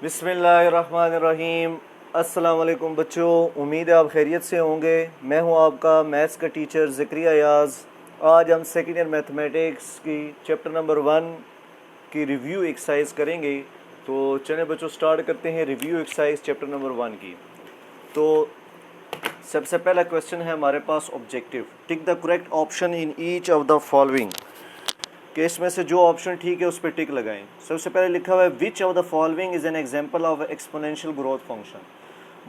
बिस्मिल्लाहिर्रहमानिर्रहीम। अस्सलाम वालेकुम बच्चों, उम्मीद है आप खैरियत से होंगे। मैं हूं आपका मैथ्स का टीचर ज़िक्रिया अयाज़। आज हम सेकेंड ईयर मैथमेटिक्स की चैप्टर नंबर 1 की रिव्यू एक्सरसाइज करेंगे। तो चलें बच्चों, स्टार्ट करते हैं रिव्यू एक्सरसाइज चैप्टर नंबर 1 की। तो सबसे पहला क्वेश्चन है हमारे पास objective. Tick the correct option in each of the following. कि इसमें से जो ऑप्शन ठीक है उस पर टिक लगाएं। सबसे पहले लिखा हुआ है which of the following is an example of exponential growth function.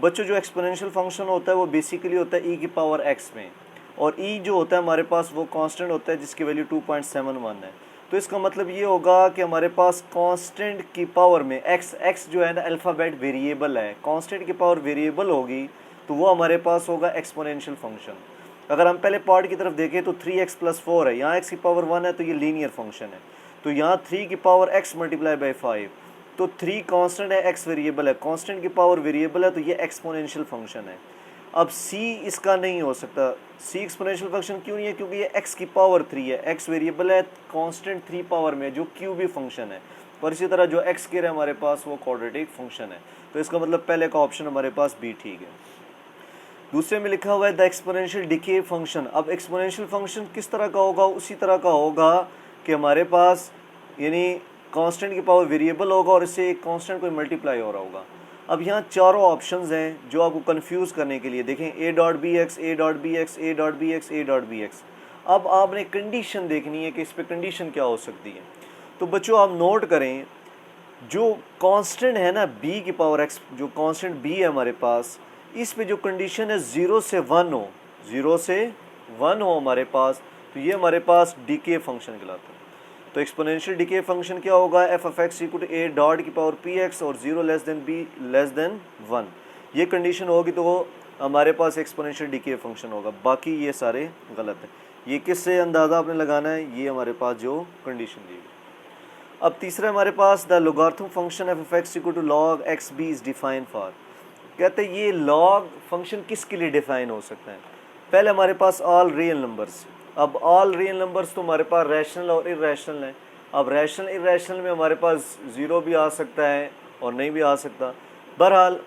बच्चों, जो एक्सपोनेंशियल फंक्शन होता है वो बेसिकली होता है ई की पावर एक्स में, और ई जो होता है हमारे पास वो कांस्टेंट होता है जिसकी वैल्यू 2.71 है। तो इसका मतलब ये होगा कि हमारे पास कांस्टेंट की पावर में एक्स जो है ना अल्फ़ाबेट वेरिएबल है, कांस्टेंट की पावर वेरिएबल होगी तो वो हमारे पास होगा एक्सपोनेंशियल फंक्शन। अगर हम पहले पार्ट की तरफ देखें तो 3x + 4 है, यहाँ x की पावर 1 है तो ये लीनियर फंक्शन है। तो यहाँ 3 की पावर x मल्टीप्लाई बाई 5, तो 3 कांस्टेंट है, x वेरिएबल है, कांस्टेंट की पावर वेरिएबल है तो ये एक्सपोनेंशियल फंक्शन है। अब c इसका नहीं हो सकता। c एक्सपोनेंशियल फंक्शन क्यों नहीं है? क्योंकि ये x की पावर 3 है, x वेरिएबल है, कांस्टेंट 3 पावर में जो क्यूबी फंक्शन है, और इसी तरह जो x स्क्वायर है हमारे पास वो क्वाड्रेटिक फंक्शन है। तो इसका मतलब पहले का ऑप्शन हमारे पास बी ठीक है। दूसरे में लिखा हुआ है द एक्सपोनेंशियल डिके फंक्शन। अब एक्सपोनेंशियल फंक्शन किस तरह का होगा? उसी तरह का होगा कि हमारे पास यानी कांस्टेंट की पावर वेरिएबल होगा और इससे एक कांस्टेंट कोई मल्टीप्लाई हो रहा होगा। अब यहाँ चारों ऑप्शंस हैं जो आपको कंफ्यूज करने के लिए। देखें a dot B x, a dot B x, a dot B x, a dot B x. अब आपने कंडीशन देखनी है कि इस पर कंडीशन क्या हो सकती है। तो बच्चों आप नोट करें, जो कांस्टेंट है ना b की पावर x, जो कांस्टेंट b है हमारे पास, इस पे जो कंडीशन है 0 से 1 हो, 0 से 1 हो हमारे पास, तो ये हमारे पास डीके फंक्शन कहलाता है। तो एक्सपोनेंशियल डीके फंक्शन क्या होगा? F of x equal to a dot की पावर पी एक्स और 0 less than B less than 1। ये कंडीशन होगी तो वो हमारे पास एक्सपोनेंशियल डीके फंक्शन होगा। बाकी ये सारे गलत है। ये किससे अंदाज़ा आपने लगाना है? ये हमारे पास जो कंडीशन दी। अब तीसरा हमारे पास the logarithm function f of x equal to log x b is define for. कहते हैं ये लॉग फंक्शन किसके लिए डिफाइन हो सकता है? पहले हमारे पास ऑल रियल नंबर्स। अब ऑल रियल नंबर्स तो हमारे पास रैशनल और इरेशनल है। अब रैशनल इरेशनल में हमारे पास ज़ीरो भी आ सकता है और नहीं भी आ सकता। बहरहाल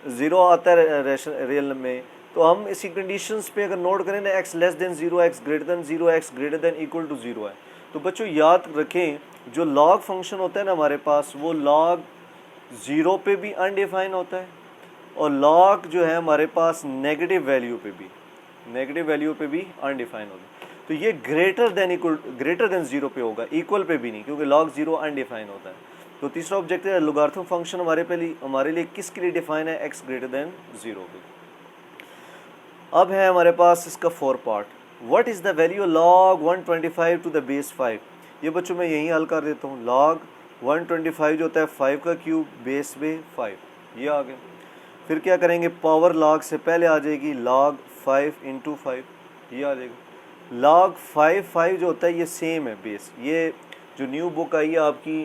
ज़ीरो आता है रियल में, तो हम इसी कंडीशंस पे अगर नोट करें ना, x less than 0, x greater than 0, x greater than equal to 0 है। तो बच्चों याद रखें, जो लॉग फंक्शन होता है ना हमारे पास, वो लॉग 0 पे भी अनडिफाइन होता है और लॉग जो है हमारे पास नेगेटिव वैल्यू पे भी अनडिफाइन होगा। तो ये ग्रेटर देन 0 पे होगा, इक्वल पे भी नहीं, क्योंकि लॉग 0 अनडिफाइन होता है। तो तीसरा ऑब्जेक्टिव है लोगारिथम फंक्शन हमारे लिए किसके लिए डिफाइन है? x ग्रेटर देन 0 पे। अब है हमारे पास इसका 4 part. What is the value log 125 to the base 5। ये बच्चों मैं यही हल कर देता हूँ। लॉग 125 जो होता है 5 का क्यूब बेस पे 5, ये आ गया। फिर क्या करेंगे? पावर लॉग से पहले आ जाएगी log 5 इंटू 5, ये आ जाएगा। log 5 जो होता है ये सेम है बेस। ये जो न्यू बुक आई है आपकी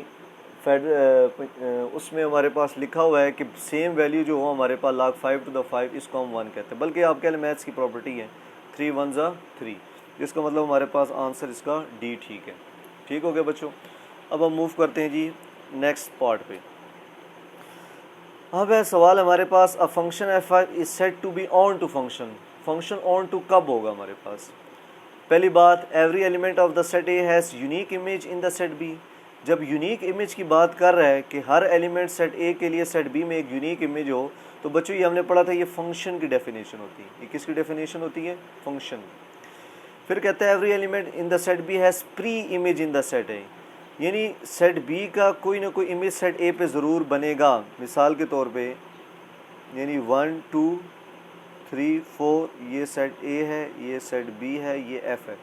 उसमें हमारे पास लिखा हुआ है कि सेम वैल्यू जो हो हमारे पास log 5 टू द 5, इसको हम 1 कहते हैं। बल्कि आप कह लें मैथ्स की प्रॉपर्टी है 3 1 ज़ा 3। इसका मतलब हमारे पास आंसर इसका डी ठीक है। ठीक हो गया बच्चों। अब हम मूव करते हैं जी नेक्स्ट पार्ट पे। अब है सवाल हमारे पास, a function f is said to be onto function onto कब होगा हमारे पास? पहली बात, every element of the set A has unique image in the set B. जब यूनिक इमेज की बात कर रहा है कि हर एलिमेंट सेट ए के लिए सेट बी में एक यूनिक इमेज हो, तो बच्चों ये हमने पढ़ा था, ये फंक्शन की डेफिनेशन होती है। ये किसकी डेफिनेशन होती है? फंक्शन। फिर कहते हैं every element in the set B has pre image in the set A, यानी सेट बी का कोई ना कोई इमेज सेट ए पे ज़रूर बनेगा। मिसाल के तौर पे यानी 1 2 3 4 ये सेट ए है, ये सेट बी है, ये एफ है।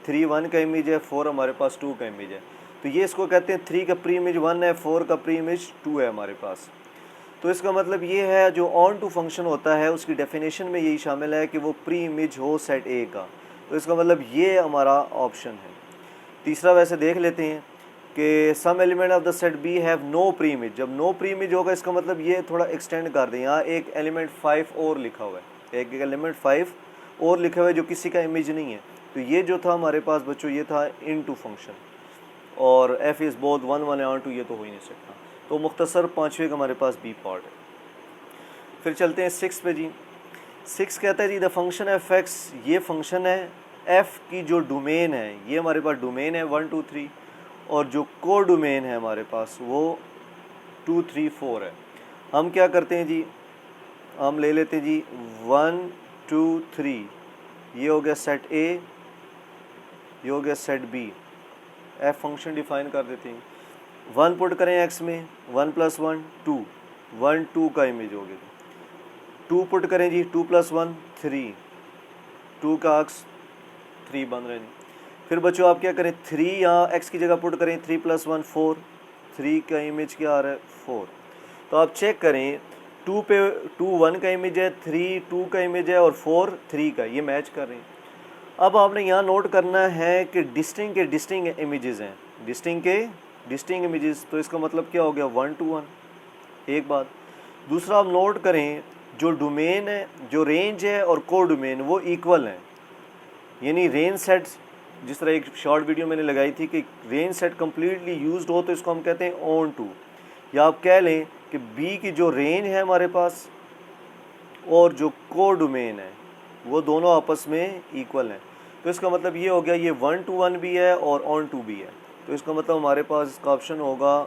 3 1 का इमेज है, 4 हमारे पास 2 का इमेज है। तो ये इसको कहते हैं 3 का प्री इमेज 1 है, 4 का प्री इमेज 2 है हमारे पास। तो इसका मतलब ये है जो ऑन टू फंक्शन होता है उसकी डेफिनेशन में यही शामिल है कि वो प्री इमेज हो सेट ए का। तो इसका मतलब ये हमारा ऑप्शन है। तीसरा वैसे देख लेते हैं कि some element of the set B have no pre image. जब नो प्री इमेज होगा इसका मतलब ये थोड़ा एक्सटेंड कर दें। यहाँ एक एलिमेंट 5 और लिखा हुआ है, एक एलिमेंट 5 और लिखा हुआ है जो किसी का इमेज नहीं है। तो ये जो था हमारे पास बच्चों, ये था इन टू फंक्शन, और f is both 1 1 onto, ये तो हो ही नहीं सकता। तो मुख्तसर 5वें का हमारे पास बी पार्ट है। फिर चलते हैं 6 पे जी। 6 कहता है जी द फंक्शन एफ एक्स, ये फंक्शन है एफ की जो डोमेन है, ये हमारे पास डोमेन है 1 2 3, और जो को डोमेन है हमारे पास वो 2 3 4 है। हम क्या करते हैं जी, हम ले लेते हैं जी 1 2 3, ये हो गया सेट ए, ये हो गया set B. F function define कर देते हैं। 1 पुट करें एक्स में, 1 + 1 2, 1 2 का इमेज हो गया। 2 पुट करें जी, 2 + 1 3, 2 का अक्स 3 बन रहे हैं। फिर बच्चों आप क्या करें, 3 यहाँ एक्स की जगह पुट करें, 3 + 1 4, 3 का इमेज क्या आ रहा है 4। तो आप चेक करें 2 पे 2 1 का इमेज है, 3 2 का इमेज है और 4 3 का, ये मैच कर रहे हैं। अब आपने यहाँ नोट करना है कि डिस्टिंग के डिस्टिंग इमेजेस हैं, डिस्टिंग के डिस्टिंग इमेजेस, तो इसका मतलब क्या हो गया 1 to 1, एक बात। दूसरा आप नोट करें जो डोमेन है, जो रेंज है और को डोमेन वो इक्वल हैं, यानी रेंज सेट, जिस तरह एक शॉर्ट वीडियो मैंने लगाई थी कि रेंज सेट कम्प्लीटली यूज्ड हो तो इसको हम कहते हैं ऑन टू, या आप कह लें कि बी की जो रेंज है हमारे पास और जो को डोमेन है वो दोनों आपस में इक्वल हैं। तो इसका मतलब ये हो गया ये 1 to 1 भी है और ऑन टू भी है, तो इसका मतलब हमारे पास इसका ऑप्शन होगा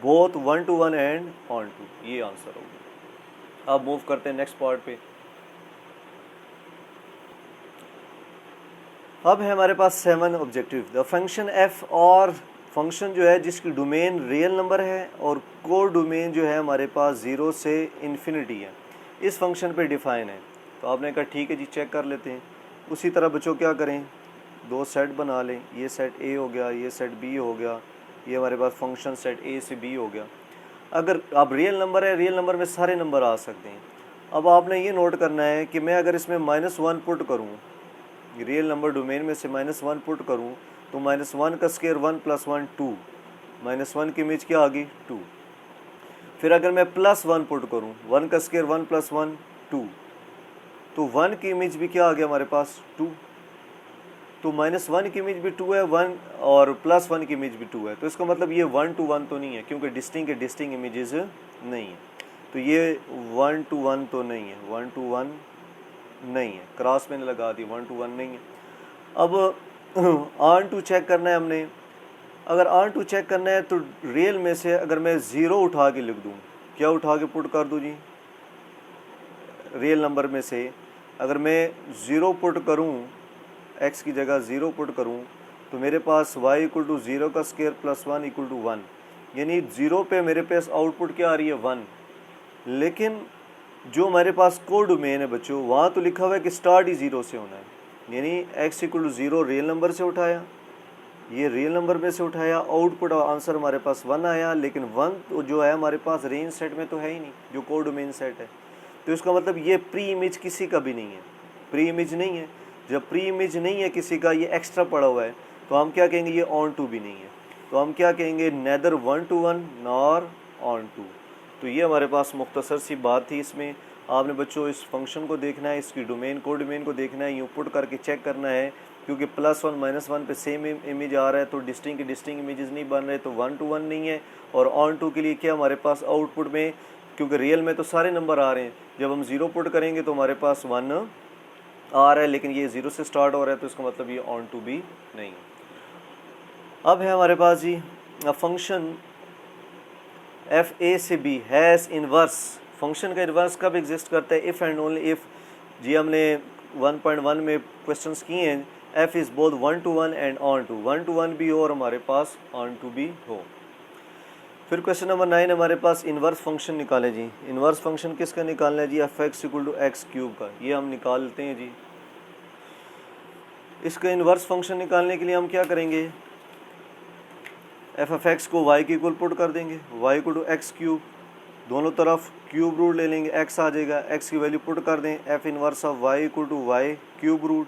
both 1 to 1 and onto, ये आंसर होगा। अब मूव करते हैं नेक्स्ट पार्ट पे। अब है हमारे पास 7 ऑब्जेक्टिव। द फंक्शन एफ, और फंक्शन जो है जिसकी डोमेन रियल नंबर है और को डोमेन जो है हमारे पास 0 से इन्फिनिटी है, इस फंक्शन पे डिफाइन है। तो आपने कहा ठीक है जी, चेक कर लेते हैं। उसी तरह बच्चों क्या करें, दो सेट बना लें, ये सेट ए हो गया, ये सेट बी हो गया, ये हमारे पास फंक्शन सेट ए से बी हो गया। अगर आप रियल नंबर है, रियल नंबर में सारे नंबर आ सकते हैं। अब आपने ये नोट करना है कि मैं अगर इसमें -1 पुट करूँ, रियल नंबर डोमेन में से -1 पुट करूँ, तो -1 का स्क्वायर 1 + 1 2, -1 की इमेज क्या आ गई 2। फिर अगर मैं +1 पुट करूँ, 1 का स्क्वायर 1 + 1 2, तो 1 की इमेज भी क्या आ गया हमारे पास 2। तो -1 की इमेज भी 2 है, 1 और +1 की इमेज भी 2 है, तो इसका मतलब ये 1 to 1 तो नहीं है, क्योंकि डिस्टिंग के डिस्टिंग इमेजेस नहीं है। तो ये 1 to 1 तो नहीं है, 1 to 1 नहीं है, क्रॉस मैंने लगा दी, 1 to 1 नहीं है। अब ऑन टू चेक करना है हमने। अगर ऑन टू चेक करना है तो रियल में से अगर मैं 0 उठा के लिख दूँ, क्या उठा के पुट कर दूँ जी, रियल नंबर में से अगर मैं 0 पुट करूँ, x की जगह 0 पुट करूँ, तो मेरे पास y = 0 का स्क्वायर + 1 = 1, यानी 0 पे मेरे पास आउटपुट क्या आ रही है 1। लेकिन जो हमारे पास को डोमेन है बच्चों, वहाँ तो लिखा हुआ है कि स्टार्ट ही 0 से होना है, यानी x = 0 रियल नंबर से उठाया, ये रियल नंबर में से उठाया, आउटपुट आंसर हमारे पास 1 आया। लेकिन 1 तो जो है हमारे पास रेंज सेट में तो है ही नहीं, जो को डोमेन सेट है, तो इसका मतलब ये प्री इमेज किसी का भी नहीं है, प्री इमेज नहीं है। जब प्री इमेज नहीं है किसी का, ये एक्स्ट्रा पड़ा हुआ है, तो हम क्या कहेंगे, ये ऑन टू भी नहीं है, तो हम क्या कहेंगे, neither 1 to 1 nor onto. तो ये हमारे पास मुख्तसर सी बात थी। इसमें आपने बच्चों इस फंक्शन को देखना है, इसकी डोमेन को डोमेन को देखना है, यूँ पुट करके चेक करना है, क्योंकि +1 -1 पे सेम इमेज आ रहा है, तो डिस्टिंग के डिस्टिंग इमेजेस नहीं बन रहे, तो 1 to 1 नहीं है। और ऑन टू के लिए क्या हमारे पास आउटपुट में, क्योंकि रियल में तो सारे नंबर आ रहे हैं, जब हम 0 पुट करेंगे तो हमारे पास 1 आ रहा है, लेकिन ये 0 से स्टार्ट हो रहा है, तो इसका मतलब ये ऑन टू भी नहीं। अब है हमारे पास जी फंक्शन एफ ए से बी हैज़ इन्वर्स। फंक्शन का इन्वर्स कब एग्जिस्ट करता है, इफ़ एंड ओनली इफ़। जी हमने 1.1 में क्वेश्चंस किए हैं, f is both 1 to 1 and onto, 1 to 1 भी हो और हमारे पास ऑन टू भी हो। फिर क्वेश्चन नंबर 9 हमारे पास इन्वर्स फंक्शन निकालें जी। इन्वर्स फंक्शन किसका निकालना है जी, f(x) = x³ का, ये हम निकाल लेते हैं जी। इसका इन्वर्स फंक्शन निकालने के लिए हम क्या करेंगे, f(x) को y के इक्वल पुट कर देंगे, y = x³, दोनों तरफ क्यूब रूट ले लेंगे, x आ जाएगा, x की वैल्यू पुट कर दें, f inverse of y = y³,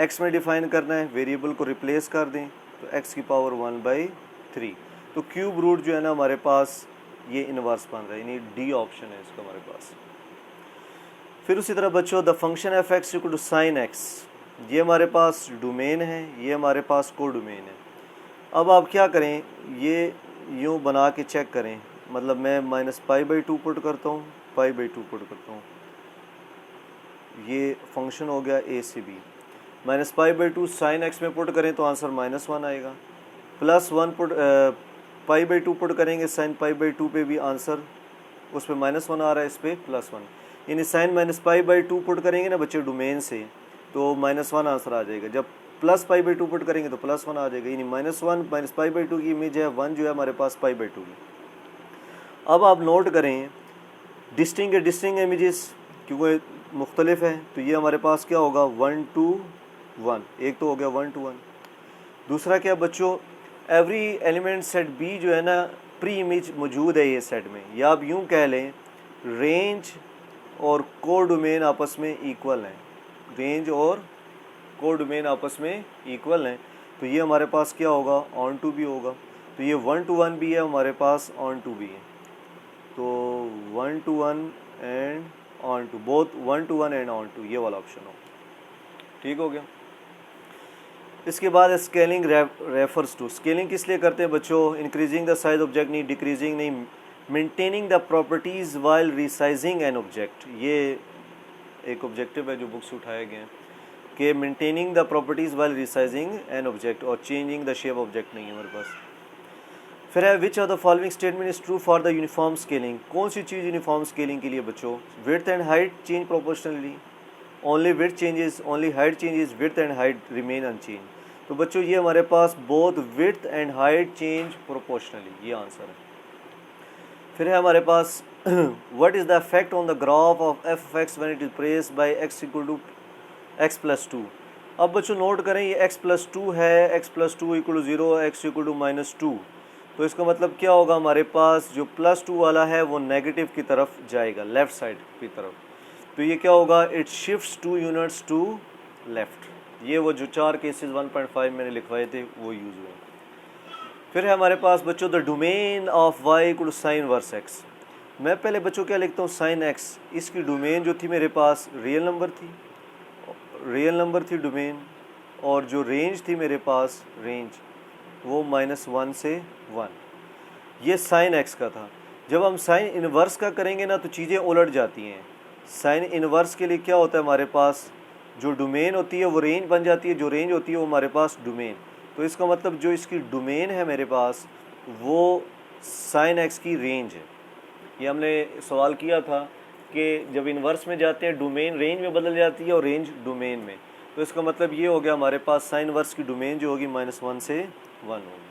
x में डिफाइन करना है, वेरिएबल को रिप्लेस कर दें, तो x की पावर 1/3। तो क्यूब रूट जो है ना हमारे पास ये इन्वर्स बन रहा है, यानी डी ऑप्शन है इसका हमारे पास। फिर उसी तरह बच्चों the function f(x) = sin x, ये हमारे पास डोमेन है, ये हमारे पास को डोमेन है। अब आप क्या करें, ये यूँ बना के चेक करें, मतलब मैं -π/2 पुट करता हूँ, π/2 पुट करता हूँ, ये फंक्शन हो गया a से b। -π/2 साइन x में पुट करें तो आंसर -1 आएगा, +1 पुट π/2 पुट करेंगे साइन π/2 पे भी आंसर उस पर -1 आ रहा है, इस पर +1, यानी साइन -π/2 पुट करेंगे ना बच्चे डोमेन से तो -1 आंसर आ जाएगा। जब +π/2 पुट करेंगे तो +1 आ जाएगा, यानी -1 -π/2 की इमेज है 1 जो है हमारे पास π/2 में। अब आप नोट करें डिस्टिंग इमेजेस क्योंकि मुख्तलिफ है, तो ये हमारे पास क्या होगा 1 to 1, एक तो हो गया 1 to 1। दूसरा क्या बच्चों, एवरी एलिमेंट सेट बी जो है ना प्री इमेज मौजूद है ये सेट में, या आप यूँ कह लें रेंज और कोर डोमेन आपस में इक्वल हैं, रेंज और कोर डोमेन आपस में इक्वल हैं, तो ये हमारे पास क्या होगा ऑन टू भी होगा, तो ये 1 to 1 भी है हमारे पास, ऑन टू भी है, तो 1 to 1 and onto, both 1 to 1 and onto, ये वाला ऑप्शन हो, ठीक हो गया। इसके बाद स्केलिंग रेफर्स टू, स्केलिंग किस लिए करते हैं बच्चों, इंक्रीजिंग द साइज ऑब्जेक्ट नहीं, डिक्रीजिंग नहीं, maintaining the properties while resizing an object, ये एक ऑब्जेक्टिव है जो बुक से उठाए गए हैं कि maintaining the properties while resizing an object, और चेंजिंग द शेप ऑब्जेक्ट नहीं है हमारे पास। फिर है which of the following statement is true for the uniform scaling, कौन सी चीज़ यूनिफॉर्म स्केलिंग के लिए बच्चों, width and height change proportionally, only width changes, only height changes, width and height remain unchange, तो बच्चों ये हमारे पास both width and height change proportionally, ये आंसर है। फिर है हमारे पास what is the effect on the graph of f of x when it is placed by x equal to x plus 2। अब बच्चों नोट करें ये x प्लस 2 है, x plus 2 equal to 0, x equal to -2, तो इसका मतलब क्या होगा, हमारे पास जो +2 वाला है वो नेगेटिव की तरफ जाएगा, लेफ़्ट साइड की तरफ, तो ये क्या होगा, it shifts 2 units to left, ये वो जो 4 केसेस 1.5 मैंने लिखवाए थे वो यूज़ हुए। फिर है हमारे पास बच्चों the domain of y equal to sine verse x, मैं पहले बच्चों क्या लिखता हूँ साइन x, इसकी डोमेन जो थी मेरे पास रियल नंबर थी डोमेन, और जो रेंज थी मेरे पास रेंज वो -1 से 1, ये साइन x का था। जब हम साइन इनवर्स का करेंगे ना तो चीज़ें उलट जाती हैं, साइन इनवर्स के लिए क्या होता है हमारे पास, जो डोमेन होती है वो रेंज बन जाती है, जो रेंज होती है वो हमारे पास डोमेन, तो इसका मतलब जो इसकी डोमेन है मेरे पास वो साइन x की रेंज है। ये हमने सवाल किया था कि जब इन्वर्स में जाते हैं डोमेन रेंज में बदल जाती है और रेंज डोमेन में, तो इसका मतलब ये हो गया हमारे पास साइन वर्स की डोमेन जो होगी -1 से 1 होगी।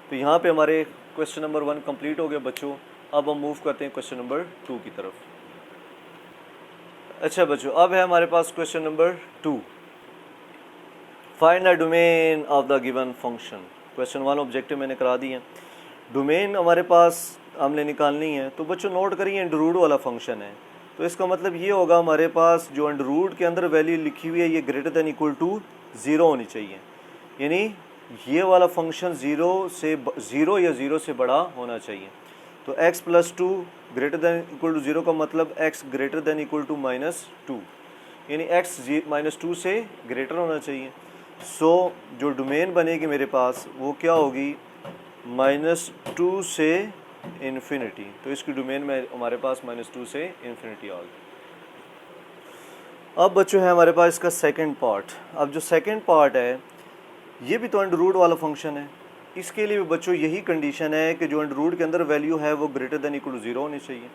तो यहाँ पे हमारे क्वेश्चन नंबर 1 कंप्लीट हो गया बच्चों। अब हम मूव करते हैं क्वेश्चन नंबर 2 की तरफ। अच्छा बच्चों, अब है हमारे पास question number 2, find the domain of the given function. Question 1 objective मैंने करा दी है, डोमेन हमारे पास हमने निकालनी है। तो बच्चों नोट करिए अंडर रूट वाला फंक्शन है, तो इसका मतलब ये होगा हमारे पास जो अंडर रूट के अंदर वैल्यू लिखी हुई है ये ग्रेटर देन इक्वल टू 0 होनी चाहिए, यानी ये वाला फंक्शन 0 या 0 से बड़ा होना चाहिए। तो x plus 2 greater than equal to 0 का मतलब x greater than equal to -2, यानी x -2 से ग्रेटर होना चाहिए। सो जो डोमेन बनेगी मेरे पास वो क्या होगी, -2 से इन्फिनिटी, तो इसकी डोमेन में हमारे पास -2 से इन्फिनिटी आ गई। अब बच्चों है हमारे पास इसका सेकंड पार्ट। अब जो सेकंड पार्ट है ये भी तो अंडर रूट वाला फंक्शन है, इसके लिए भी बच्चों यही कंडीशन है कि जो अंडर रूट के अंदर वैल्यू है वो ग्रेटर देन इक्वल टू 0 होनी चाहिए।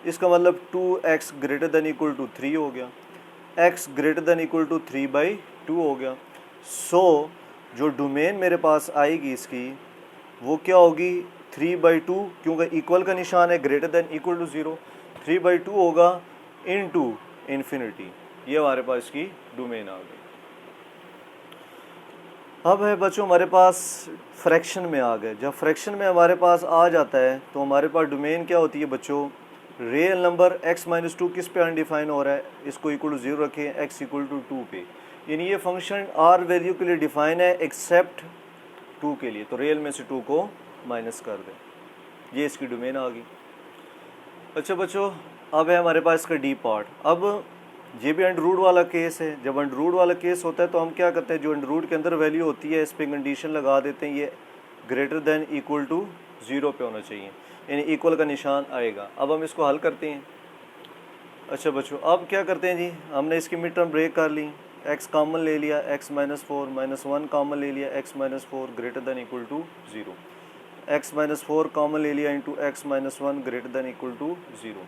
इसका मतलब 2x greater than equal to 3 हो गया, x greater than equal to 3/2 हो गया। सो जो डोमेन मेरे पास आएगी इसकी वो क्या होगी 3/2, क्योंकि इक्वल का निशान है, ग्रेटर देन इक्वल टू 0, 3/2 होगा इनटू इन्फिनिटी, ये हमारे पास इसकी डोमेन आ गई। अब है बच्चों हमारे पास फ्रैक्शन में आ गए। जब फ्रैक्शन में हमारे पास आ जाता है तो हमारे पास डोमेन क्या होती है बच्चों, रियल नंबर x-2 किस पे अनडिफाइन हो रहा है, इसको इक्वल टू 0 रखें, x इक्वल टू 2 पे, यानी ये फंक्शन r वैल्यू के लिए डिफाइन है एक्सेप्ट 2 के लिए, तो रियल में से 2 को माइनस कर दें, ये इसकी डोमेन आ गई। अच्छा बच्चों, अब है हमारे पास इसका डी पार्ट। अब ये भी अंडर रूट वाला केस है। जब अंडर रूट वाला केस होता है तो हम क्या करते हैं, जो अंडर रूट के अंदर वैल्यू होती है इस पर कंडीशन लगा देते हैं, ये greater than equal to zero पे होना चाहिए, यानी इक्वल का निशान आएगा। अब हम इसको हल करते हैं। अच्छा बच्चों, अब क्या करते हैं जी, हमने इसकी मिड टर्म ब्रेक कर ली, x कॉमन ले लिया, x minus four minus one common ले लिया, x minus four greater than equal to zero, x minus four common ले लिया into x minus one greater than equal to zero.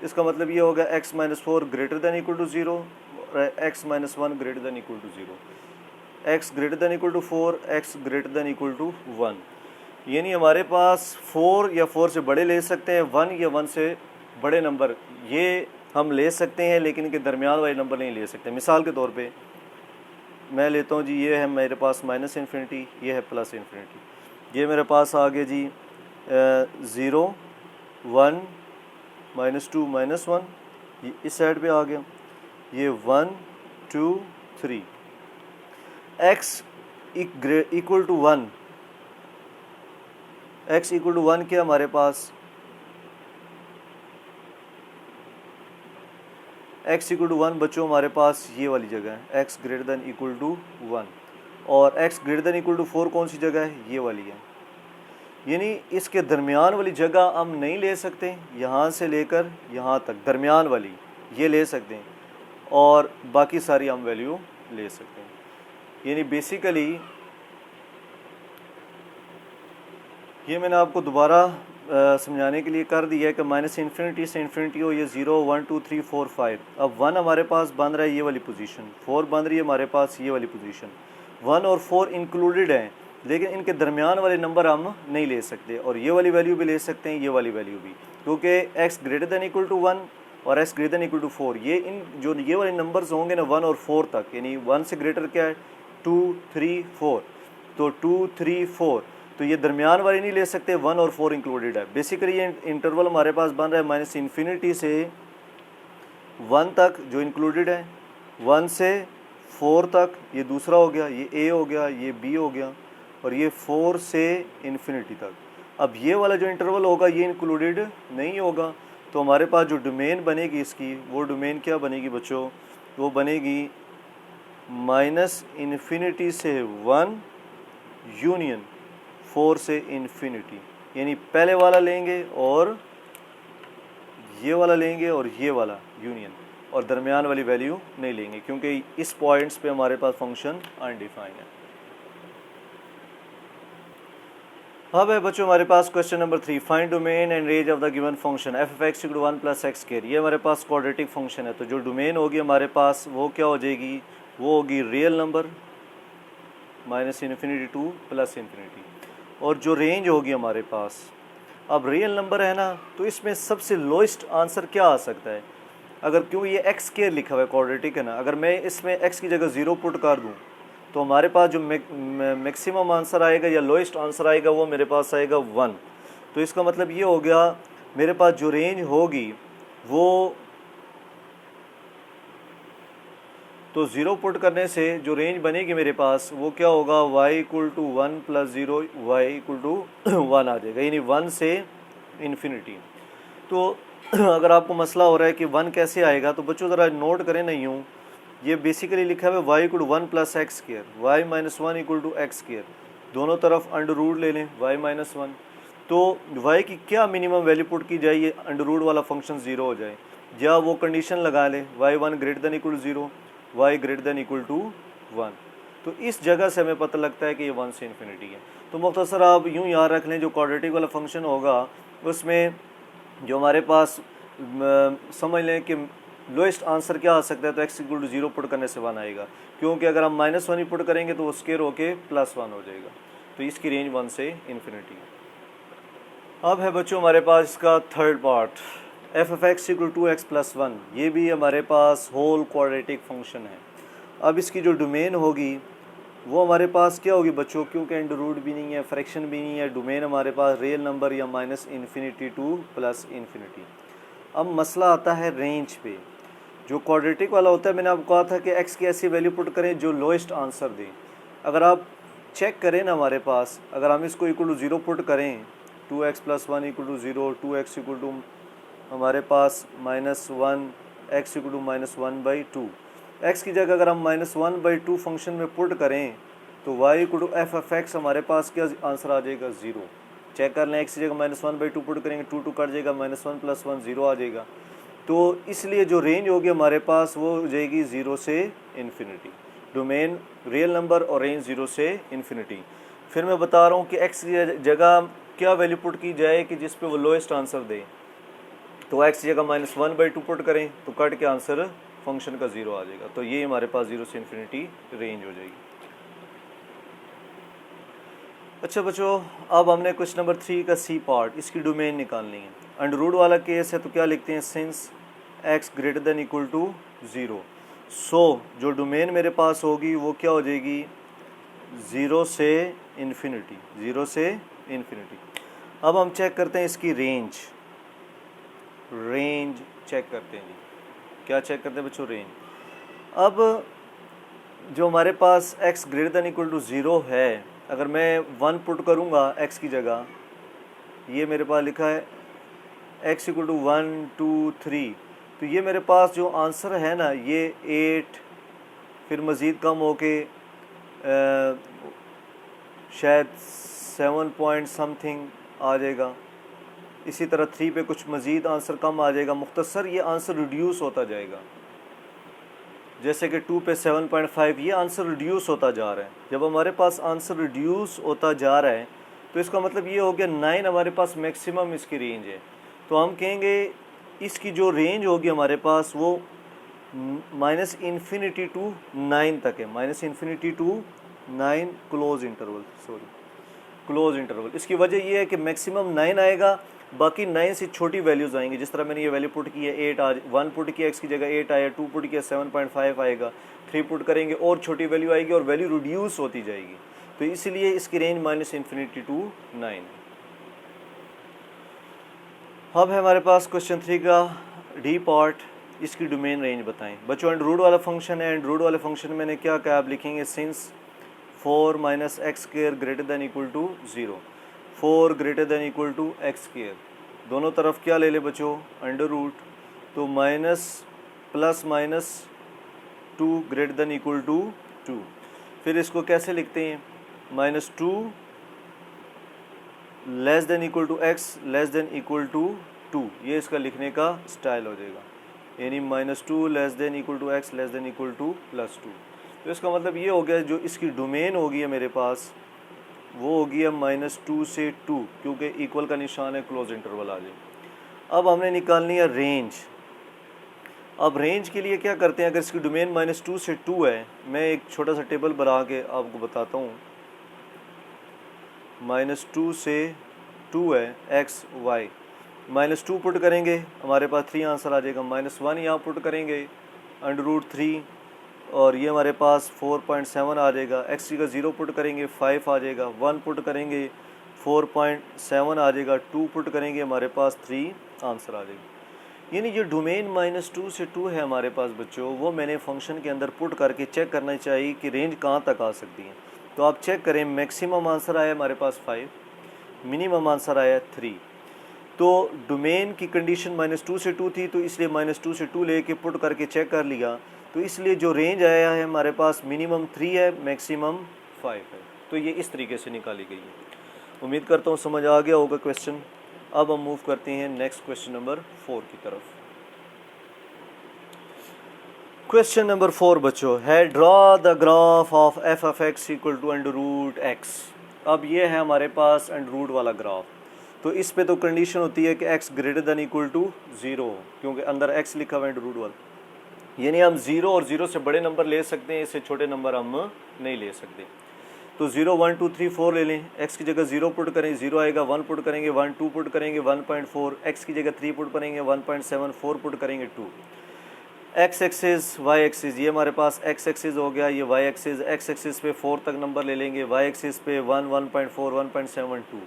इसका मतलब ये होगा x minus four greater than equal to zero और x minus one greater than equal to zero, x greater than equal to four, x greater than equal to one. यानी हमारे पास 4 या 4 से बड़े ले सकते हैं, 1 या 1 से बड़े नंबर ये हम ले सकते हैं, लेकिन इनके दरमियान वाले नंबर नहीं ले सकते। मिसाल के तौर पे मैं लेता हूँ जी, ये है मेरे पास माइनस इन्फिनिटी, ये है प्लस इन्फिनिटी। ये मेरे पास आ गया जी 0 1 माइनस टू माइनस वन, ये इस साइड पे आ गया, ये 1 2 3, x equal to 1, x equal to 1 क्या हमारे पास, x इक्वल टू 1 बच्चों हमारे पास ये वाली जगह है, x greater than equal to 1, और x greater than equal to 4 कौन सी जगह है, ये वाली है। यानी इसके दरमियान वाली जगह हम नहीं ले सकते, यहाँ से लेकर यहाँ तक दरमियान वाली ये ले सकते हैं, और बाकी सारी हम वैल्यू ले सकते हैं। यानी बेसिकली ये मैंने आपको दोबारा समझाने के लिए कर दिया है कि माइनस इन्फिनिटी से इन्फिनिटी हो, ये 0 1 2 3 4 5। अब 1 हमारे पास बन रहा है ये वाली पोजीशन, 4 बन रही है हमारे पास ये वाली पोजीशन, 1 और 4 इंक्लूडेड हैं, लेकिन इनके दरमियान वाले नंबर हम नहीं ले सकते, और ये वाली वैल्यू भी ले सकते हैं, ये वाली वैल्यू भी, क्योंकि x greater than equal to 1 और x greater than equal to 4, ये इन जो ये वाले नंबर्स होंगे ना 1 और 4 तक, यानी 1 से ग्रेटर क्या है 2 3 4, तो 2 3 4, तो ये दरमियान वाली नहीं ले सकते, 1 और 4 इंक्लूडेड है। बेसिकली ये इंटरवल हमारे पास बन रहा है माइनस इन्फिनिटी से 1 तक जो इंक्लूडेड है, 1 से 4 तक ये दूसरा हो गया, ये a हो गया, ये b हो गया, और ये 4 से इन्फिनिटी तक। अब ये वाला जो इंटरवल होगा ये इंक्लूडेड नहीं होगा, तो हमारे पास जो डोमेन बनेगी इसकी, वो डोमेन क्या बनेगी बच्चों, वो बनेगी माइनस इन्फिनिटी से 1 यूनियन 4 से इन्फिनिटी। यानी पहले वाला लेंगे और ये वाला लेंगे और ये वाला यूनियन, और दरमियान वाली वैल्यू नहीं लेंगे, क्योंकि इस पॉइंट्स पे हमारे पास फंक्शन अनडिफाइंड है। अब है बच्चों हमारे पास question number 3, find domain and range of the given function f of x equal to 1 plus x square. ये हमारे पास क्वाड्रेटिक फंक्शन है, तो जो डोमेन होगी हमारे पास वो क्या हो जाएगी, वो होगी real number minus infinity two plus infinity, और जो रेंज होगी हमारे पास, अब रियल नंबर है ना, तो इसमें सबसे लोएस्ट आंसर क्या आ सकता है, अगर क्यों ये एक्स स्क्वायर लिखा हुआ है क्वाड्रेटिक है ना, अगर मैं इसमें एक्स की जगह 0 पुट कर दूं तो हमारे पास जो मैक्सिमम आंसर आएगा या लोएस्ट आंसर आएगा वो मेरे पास आएगा 1। तो इसका मतलब ये हो गया मेरे पास जो रेंज होगी वो, तो 0 पुट करने से जो रेंज बनेगी मेरे पास वो क्या होगा, y equal to 1 plus 0 y equal to 1 आ जाएगा, यानी 1 से इन्फिनिटी। तो अगर आपको मसला हो रहा है कि 1 कैसे आएगा, तो बच्चों ज़रा नोट करें ना, यूँ ये बेसिकली लिखा हुआ है y equal to 1 plus x square, y minus one equal to x square, दोनों तरफ अंडर रूट ले लें y माइनस वन, तो y की क्या मिनिमम वैल्यू पुट की जाए ये अंडर रूट वाला फंक्शन 0 हो जाए, या वो कंडीशन लगा लें y1 greater than equal to 0 y greater than equal to 1। तो इस जगह से हमें पता लगता है कि ये 1 से इन्फिनिटी है। तो मुख्तसर आप यूँ याद रख लें, जो क्वाड्रेटिक वाला फंक्शन होगा उसमें जो हमारे पास समझ लें कि लोएस्ट आंसर क्या आ सकता है, तो x इक्वल टू 0 पुट करने से 1 आएगा, क्योंकि अगर हम माइनस 1 ही पुट करेंगे तो वो स्क्वायर होके प्लस 1 हो जाएगा, तो इसकी रेंज 1 से इन्फिनिटी है। अब है बच्चों हमारे पास इसका third part, f of x equal to x plus 1, ये भी हमारे पास होल क्वाड्रेटिक फंक्शन है। अब इसकी जो डोमेन होगी वो हमारे पास क्या होगी बच्चों, क्योंकि अंडर रूट भी नहीं है, फ्रैक्शन भी नहीं है, डोमेन हमारे पास रियल नंबर या minus infinity two plus infinity. अब मसला आता है रेंज पे, जो क्वाड्रेटिक वाला होता है मैंने आपको कहा था कि x की ऐसी वैल्यू पुट करें जो लोएस्ट आंसर दें। अगर आप चेक करें ना हमारे पास, अगर हम इसको इक्वल टू 0 पुट करें, 2x plus 1 equal to 0, 2x equal to हमारे पास minus 1, x equal to minus 1/2, x की जगह अगर हम माइनस 1/2 फंक्शन में पुट करें तो y equal to f of x हमारे पास क्या आंसर आ जाएगा 0। चेक कर लें, एक्स की जगह -1/2 पुट करेंगे, 2 कट जाएगा, -1 + 1 0 आ जाएगा। तो इसलिए जो रेंज होगी हमारे पास वो हो जाएगी 0 से इन्फिनिटी। डोमेन रियल नंबर और रेंज 0 से इन्फिनिटी। फिर मैं बता रहा हूँ कि एक्स की जगह क्या वैल्यू पुट की जाए कि जिस पे वो लोएस्ट आंसर दे। तो एक्स की जगह -1/2 पुट करें तो कट के आंसर फंक्शन का 0 आ जाएगा। तो ये हमारे पास 0 से इन्फिनिटी रेंज हो जाएगी। अच्छा बच्चों, अब हमने क्वेश्चन नंबर 3 का सी पार्ट, इसकी डोमेन निकालनी है। अंडर रूट वाला केस है तो क्या लिखते हैं, since x greater than equal to 0। So जो डोमेन मेरे पास होगी वो क्या हो जाएगी, 0 से इन्फिनिटी, 0 से इन्फिनिटी। अब हम चेक करते हैं इसकी रेंज चेक करते हैं जी। क्या चेक करते हैं बच्चों, रेंज। अब जो हमारे पास x greater than equal to 0 है, अगर मैं 1 पुट करूँगा x की जगह, ये मेरे पास लिखा है x इक्वल टू 1 2 3, तो ये मेरे पास जो आंसर है ना ये 8, फिर मज़ीद कम होके शायद 7 पॉइंट समथिंग आ जाएगा। इसी तरह 3 पे कुछ मज़ीद आंसर कम आ जाएगा। मुख्तसर ये आंसर रिड्यूस होता जाएगा, जैसे कि 2 पे 7.5, ये आंसर रिड्यूस होता जा रहा है। जब हमारे पास आंसर रिड्यूस होता जा रहा है तो इसका मतलब ये हो गया 9 हमारे पास मैक्सिमम इसकी रेंज है। तो हम कहेंगे इसकी जो रेंज होगी हमारे पास वो -इन्फिनिटी टू 9 तक है, -इन्फिनिटी टू 9 क्लोज इंटरवल। इसकी वजह ये है कि मैक्सिमम 9 आएगा, बाकी 9 से छोटी वैल्यूज़ आएंगी। जिस तरह मैंने ये वैल्यू पुट की है 8 1 पुट किया x की जगह 8 आया, 2 पुट किया 7.5 आएगा, 3 पुट करेंगे और छोटी वैल्यू आएगी और वैल्यू रिड्यूस होती जाएगी। तो इसलिए इसकी रेंज -इन्फिनिटी टू 9। अब है हमारे पास क्वेश्चन 3 का डी पार्ट, इसकी डोमेन रेंज बताएं। बच्चों अंडर रूट वाला फंक्शन है, अंडर रूट वाले फंक्शन में मैंने क्या कहा, आप लिखेंगे since 4 - x² greater than equal to 0, 4 greater than equal to x²। दोनों तरफ क्या ले ले बच्चों, अंडर रूट, तो -+-2 ग्रेटर देन इक्वल टू 2। फिर इसको कैसे लिखते हैं, -2 less than equal to x less than equal to 2, ये इसका लिखने का स्टाइल हो जाएगा। यानी -2 less than equal to x less than equal to +2। तो इसका मतलब ये हो गया जो इसकी डोमेन होगी है मेरे पास वो होगी है -2 से 2, क्योंकि इक्वल का निशान है, क्लोज इंटरवल आ जाए। अब हमने निकालनी है रेंज। अब रेंज के लिए क्या करते हैं, अगर इसकी डोमेन -2 से 2 है, मैं एक छोटा सा टेबल बना के आपको बताता हूँ। -2 से 2 है x y, -2 पुट करेंगे हमारे पास 3 आंसर आ जाएगा, -1 यहाँ पुट करेंगे √3 और ये हमारे पास 4.7 आ जाएगा। x का 0 पुट करेंगे 5 आ जाएगा, 1 पुट करेंगे 4.7 आ जाएगा, 2 पुट करेंगे हमारे पास 3 आंसर आ जाएगा। यानी ये डोमेन -2 से 2 है हमारे पास बच्चों, वो मैंने फंक्शन के अंदर पुट करके चेक करना चाहिए कि रेंज कहाँ तक आ सकती है। तो आप चेक करें, मैक्सिमम आंसर आया हमारे पास 5, मिनिमम आंसर आया 3। तो डोमेन की कंडीशन -2 से 2 थी, तो इसलिए -2 से 2 लेके पुट करके चेक कर लिया, तो इसलिए जो रेंज आया है हमारे पास मिनिमम 3 है, मैक्सिमम 5 है। तो ये इस तरीके से निकाली गई है। उम्मीद करता हूँ समझ आ गया होगा क्वेश्चन। अब हम मूव करते हैं नेक्स्ट क्वेश्चन नंबर 4 की तरफ। क्वेश्चन नंबर 4 बच्चों है, draw the graph of f of x equal to √x। अब ये है हमारे पास √, वाला ग्राफ। तो इस पे तो कंडीशन होती है कि x greater than equal to 0, क्योंकि अंदर x लिखा हुआ है √, वाला। यानी हम 0 और 0 से बड़े नंबर ले सकते हैं, इससे छोटे नंबर हम नहीं ले सकते। तो 0 1 2 3 4 ले लें, x की जगह 0 पुट करें 0 आएगा, 1 पुट करेंगे 1, 2 पुट करेंगे 1.4, x की जगह 3 पुट करेंगे 1.7, 4 पुट करेंगे 2। x एक्सिस y एक्सिस, ये हमारे पास x एक्सिस हो गया, ये y एक्सिस, x एक्सिस पे 4 तक नंबर ले लेंगे, y एक्सिस पे 1, 1.4, 1.7, 2।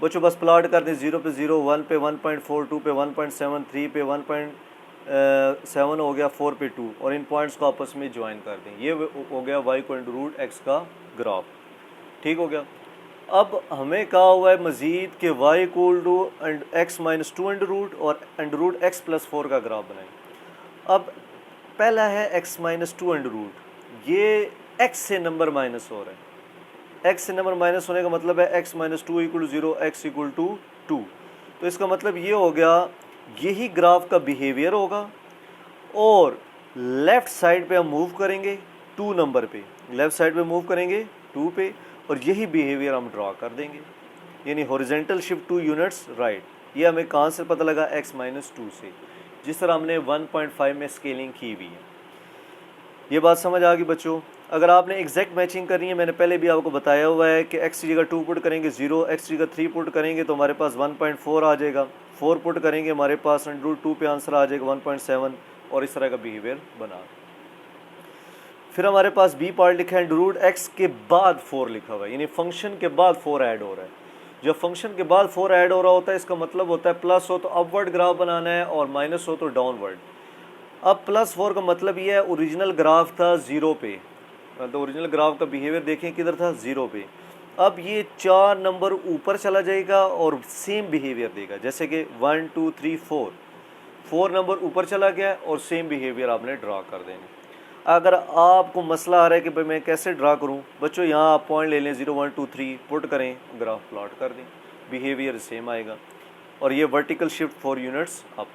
बच्चों बस प्लाट कर दें, 0 पे 0, 1 पे 1.4, 2 पे 1.7, 3 पे 1.7 हो गया, 4 पे 2, और इन पॉइंट्स को आपस में ज्वाइन कर दें। ये हो गया y को √x का ग्राफ। ठीक हो गया। अब हमें कहा हुआ है मज़ीद के y इक्वल टू x - 2 √, और √x + 4 का ग्राफ बनाएं। अब पहला है x - 2 √, ये x से नंबर माइनस हो रहा है, x से नंबर माइनस होने का मतलब है x minus two equal to 0, x equal to 2। तो इसका मतलब ये हो गया, यही ग्राफ का बिहेवियर होगा और लेफ़्ट साइड पे हम मूव करेंगे 2 नंबर पे, लेफ़्ट साइड पे मूव करेंगे 2 पे, और यही बिहेवियर हम ड्रॉ कर देंगे, यानी हॉरिजेंटल शिफ्ट 2 यूनिट्स राइट। ये हमें कहाँ से पता लगा, x माइनस 2 से, जिस तरह हमने 1.5 में स्केलिंग की हुई है। ये बात समझ आ गई बच्चों। अगर आपने एग्जैक्ट मैचिंग करनी है, मैंने पहले भी आपको बताया हुआ है कि x की जगह 2 पुट करेंगे 0, x की जगह 3 पुट करेंगे तो हमारे पास 1.4 आ जाएगा, 4 पुट करेंगे हमारे पास √2 पे आंसर आ जाएगा 1.7, और इस तरह का बिहेवियर बना। फिर हमारे पास बी पार्ट लिखा है √x के बाद 4 लिखा हुआ है, यानी फंक्शन के बाद 4 ऐड हो रहा है। जब फंक्शन के बाद 4 ऐड हो रहा होता है, इसका मतलब होता है प्लस हो तो अपवर्ड ग्राफ बनाना है और माइनस हो तो डाउनवर्ड। अब +4 का मतलब ये है, ओरिजिनल ग्राफ था 0 पे, तो ओरिजिनल ग्राफ का बिहेवियर देखें किधर था, 0 पे। अब ये 4 नंबर ऊपर चला जाएगा और सेम बिहेवियर देगा, जैसे कि 1 2 3 4 नंबर ऊपर चला गया और सेम बिहेवियर आपने ड्रा कर देना। अगर आपको मसला आ रहा है कि भाई मैं कैसे ड्रा करूं, बच्चों यहाँ आप पॉइंट ले लें 0 1 2 3 पुट करें, ग्राफ प्लॉट कर दें, बिहेवियर सेम आएगा, और ये वर्टिकल शिफ्ट 4 यूनिट्स अप।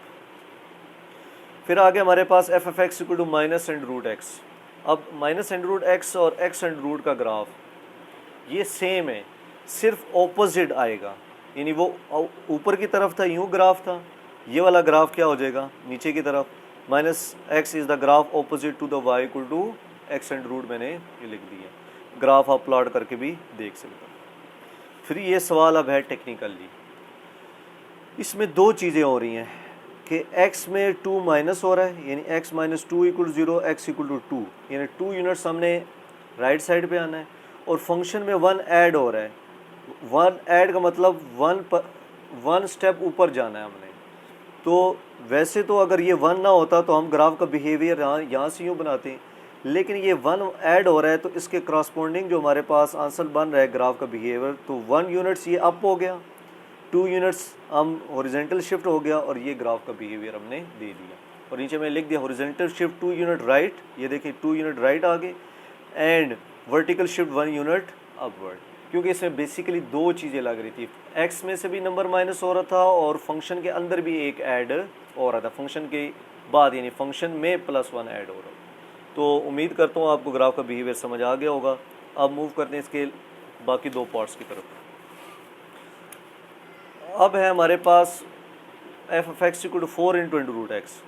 फिर आगे हमारे पास f(x) equal to minus under root x. अब माइनस एंड रूट एक्स और x एंड रूट का ग्राफ ये सेम है, सिर्फ ऑपोजिट आएगा, यानी वो ऊपर की तरफ था यूँ ग्राफ था, ये वाला ग्राफ क्या हो जाएगा नीचे की तरफ, -x is the graph opposite to the y equal to x under root, मैंने ये लिख दिया। ग्राफ आप प्लॉट करके भी देख सकते हो। फिर ये सवाल अब है टेक्निकली, इसमें दो चीज़ें हो रही हैं कि x में 2 माइनस हो रहा है, यानी x माइनस 2 इक्वल 0, x इक्वल टू 2, यानी 2 यूनिट्स हमने राइट साइड पे आना है, और फंक्शन में 1 ऐड हो रहा है। 1 ऐड का मतलब 1 स्टेप ऊपर जाना है हमने। तो वैसे तो अगर ये 1 ना होता तो हम ग्राफ का बिहेवियर यहाँ से यूँ बनाते हैं, लेकिन ये 1 ऐड हो रहा है तो इसके करस्पॉन्डिंग जो हमारे पास आंसर बन रहा है ग्राफ का बिहेवियर, तो 1 यूनिट्स ये अप हो गया, 2 यूनिट्स हम हॉरिजेंटल शिफ्ट हो गया, और ये ग्राफ का बिहेवियर हमने दे दिया। और नीचे मैं लिख दिया हॉरिजेंटल शिफ्ट 2 यूनिट राइट, ये देखिए 2 यूनिट राइट आगे, and vertical shift 1 unit upward, क्योंकि इसमें बेसिकली दो चीज़ें लग रही थी, x में से भी नंबर माइनस हो रहा था और फंक्शन के अंदर भी एक ऐड हो रहा था, फंक्शन के बाद, यानी फंक्शन में +1 ऐड हो रहा था। तो उम्मीद करता हूँ आपको ग्राफ का बिहेवियर समझ आ गया होगा। अब मूव करते हैं इसके बाकी दो पार्ट्स की तरफ। अब है हमारे पास f(x) equal to 4 into root x.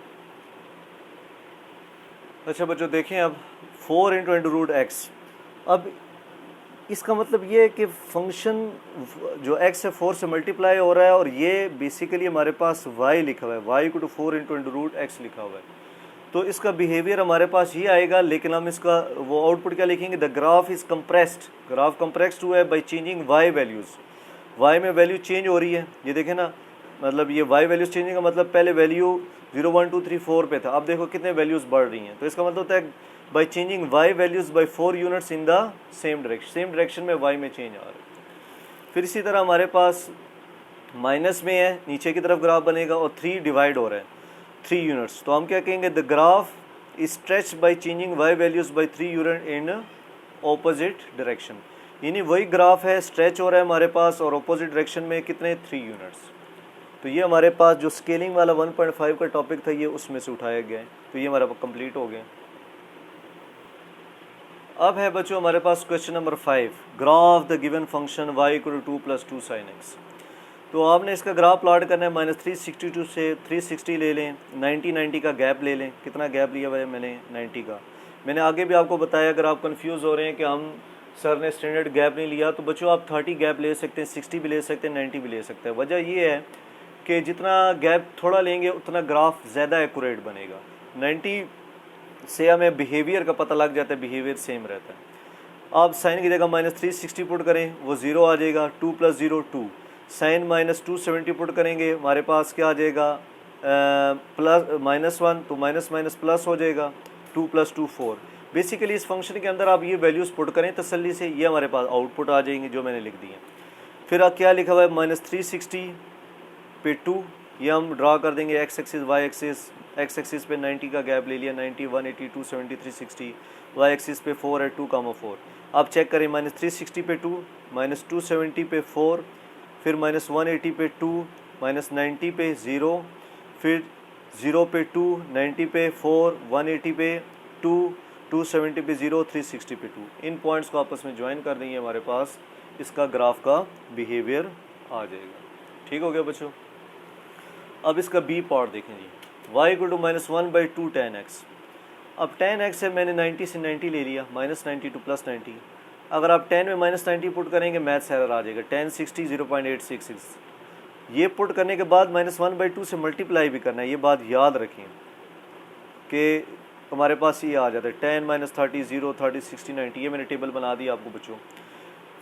अच्छा बच्चों देखें, अब 4 इंटू रूट एक्स, अब इसका मतलब ये है कि फंक्शन जो x है 4 से मल्टीप्लाई हो रहा है, और ये बेसिकली हमारे पास y लिखा हुआ है, y equal to 4 into root x लिखा हुआ है। तो इसका बिहेवियर हमारे पास ये आएगा, लेकिन हम इसका वो आउटपुट क्या लिखेंगे, the graph is compressed, graph compressed हुआ है by changing y values, y में वैल्यू चेंज हो रही है, ये देखें ना, मतलब ये y वैल्यूज़ चेंजिंग का मतलब पहले वैल्यू 0 1 2 3 4 पे था, अब देखो कितने वैल्यूज़ बढ़ रही हैं, तो इसका मतलब होता है by changing y values by 4 units in the same direction में y में चेंज आ रहा है। फिर इसी तरह हमारे पास माइनस में है, नीचे की तरफ ग्राफ बनेगा और 3 डिवाइड हो रहा है 3 यूनिट्स, तो हम क्या कहेंगे, the graph is stretch by changing y values by 3 unit in opposite direction, यानी वही ग्राफ है, स्ट्रेच हो रहा है हमारे पास, और ऑपोजिट डायरेक्शन में कितने 3 यूनिट्स। तो ये हमारे पास जो स्केलिंग वाला 1.5 का टॉपिक था ये उसमें से उठाया गया है, तो ये हमारा कंप्लीट हो गया। अब है बच्चों हमारे पास question number 5, graph the given function y equal to 2 + 2 sin x। तो आपने इसका ग्राफ प्लॉट करना है, -362 से 360 ले लें, 90 का गैप ले लें। कितना गैप लिया हुआ है मैंने, 90 का। मैंने आगे भी आपको बताया, अगर आप कंफ्यूज हो रहे हैं कि हम सर ने स्टैंडर्ड गैप नहीं लिया, तो बच्चों आप 30 गैप ले सकते हैं, 60 भी ले सकते हैं, 90 भी ले सकते हैं। वजह ये है कि जितना गैप थोड़ा लेंगे उतना ग्राफ ज़्यादा एक्यूरेट बनेगा। 90 से हमें बिहेवियर का पता लग जाता है, बिहेवियर सेम रहता है। आप साइन की जगह -360 पुट करें, वो 0 आ जाएगा, 2 + 0 2। साइन -270 पुट करेंगे, हमारे पास क्या आ जाएगा, -1, तो माइनस माइनस प्लस हो जाएगा, 2 + 2 4। बेसिकली इस फंक्शन के अंदर आप ये वैल्यूज़ पुट करें तसल्ली से, ये हमारे पास आउटपुट आ जाएंगे जो मैंने लिख दिए। फिर आप क्या लिखा हुआ है, -360 पे 2, ये हम ड्रा कर देंगे x axis y axis. x axis पे 90 का गैप ले लिया, 90 180 270 360, y एक्सिस पे 4 है 2, 4। आप चेक करें, -360 पे 2, -270 पे 4, फिर -180 पे 2, -90 पे 0, फिर 0 पे 2, 90 पे 4, 180 पे 2, 270 पे 0, 360 पे 2। इन पॉइंट्स को आपस में ज्वाइन कर देंगे, हमारे पास इसका ग्राफ का बिहेवियर आ जाएगा। ठीक हो गया बच्चों। अब इसका बी पार्ट देखें जी, y = -1/2 tan x। अब tan x है, मैंने 90 से 90 ले लिया, -90 to +90। अगर आप 10 में -90 पुट करेंगे मैथ्स एरर आ जाएगा, 10 60 0.866। ये पुट करने के बाद -1/2 से मल्टीप्लाई भी करना है, ये बात याद रखें कि हमारे पास ये आ जाता है 10 -30 0 30 60 90। ये मैंने टेबल बना दी आपको बच्चों।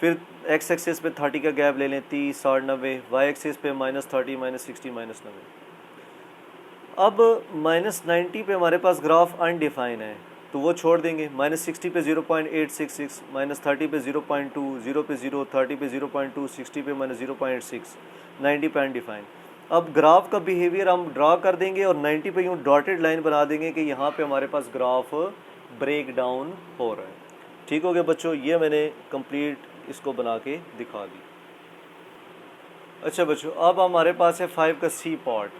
फिर x एक्सिस पे 30 का गैप ले लें, 30 60 90, y एक्सिस पे -30 -60 -90। अब -90 पे हमारे पास ग्राफ अनडिफाइन है तो वो छोड़ देंगे, -60 पे 0.866, -30 पे 0.2, 0 पे 0, 30 पे 0.2, 60 पे -0.86, 90 पे अनडिफाइन। अब ग्राफ का बिहेवियर हम ड्रा कर देंगे और 90 पे यूँ डॉटेड लाइन बना देंगे कि यहाँ पे हमारे पास ग्राफ ब्रेक डाउन हो रहा है। ठीक हो गया बच्चों, ये मैंने कंप्लीट इसको बना के दिखा दी। अच्छा बच्चों, अब हमारे पास है 5 का C part,